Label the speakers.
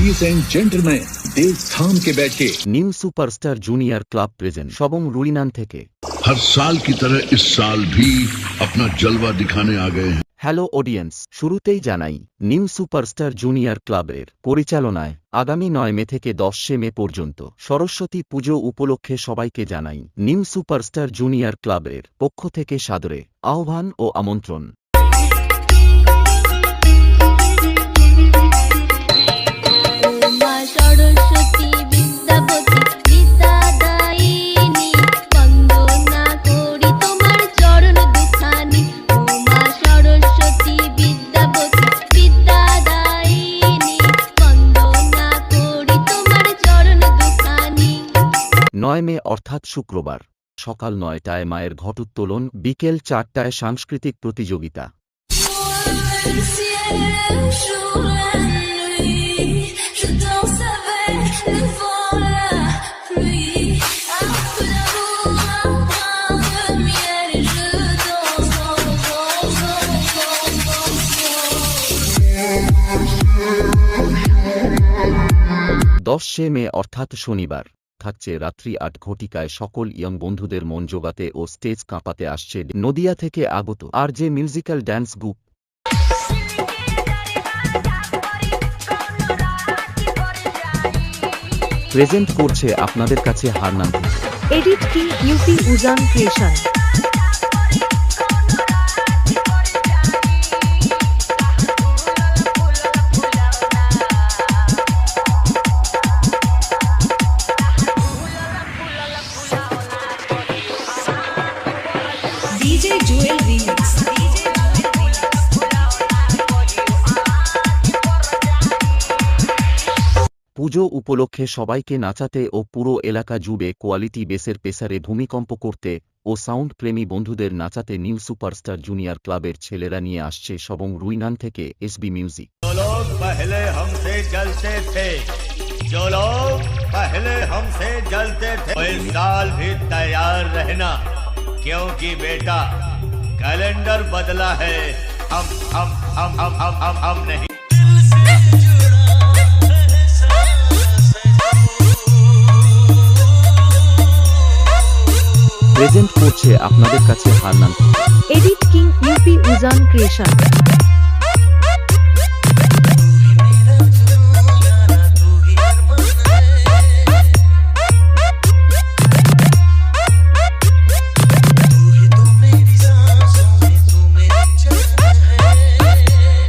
Speaker 1: Ladies and gentleman दिल थाम के बैठे
Speaker 2: new superstar junior club present Sabang Ruinan থেকে।
Speaker 3: हर साल की तरह इस साल भी अपना जलवा दिखाने आ गए हैं।
Speaker 2: হ্যালো অডিয়েন্স, শুরুতেই জানাই নিউ সুপারস্টার জুনিয়র ক্লাবের পরিচালনায় আগামী 9 মে থেকে 10 মে পর্যন্ত সরস্বতী পুজো উপলক্ষে সবাইকে জানাই নিউ সুপারস্টার জুনিয়র ক্লাবের পক্ষ থেকে সাদরে আহ্বান ও আমন্ত্রণ। মে অর্থাৎ শুক্রবার সকাল 9টায় মায়ের ঘট উত্তোলন, বিকেল 4টায় সাংস্কৃতিক প্রতিযোগিতা। মে অর্থাৎ শনিবার থাকছে রাত্রি 8 ঘটিকায় সকল ইয়ং বন্ধুদের মন জোগাতে ও স্টেজ কাঁপাতে আসছে নদিয়া থেকে আগত RJ musical dance group. Present করছে আপনাদের কাছে হারনান।
Speaker 4: এডিট কিং ইউপি উজান ক্রিয়েশন।
Speaker 2: পুজো উপলক্ষে সবাইকে নাচাতে ও পুরো এলাকা জুড়ে কোয়ালিটি বেসের পেসারে ভূমিকম্প করতে ও সাউন্ড প্রেমী বন্ধুদের নাচাতে নিউ সুপারস্টার জুনিয়র ক্লাবের ছেলেরা নিয়ে আসছে সবং রুইনান থেকে এসবি মিউজিক।
Speaker 5: जो लोग पहले हमसे जलते थे इस साल भी तैयार रहना, क्योंकि बेटा कैलेंडर बदला है। हम नहीं।
Speaker 2: প্রেজেন্ট করছে আপনাদের কাছে হারনান।
Speaker 4: এডিট কিং ইউপি উজান ক্রিয়েশন।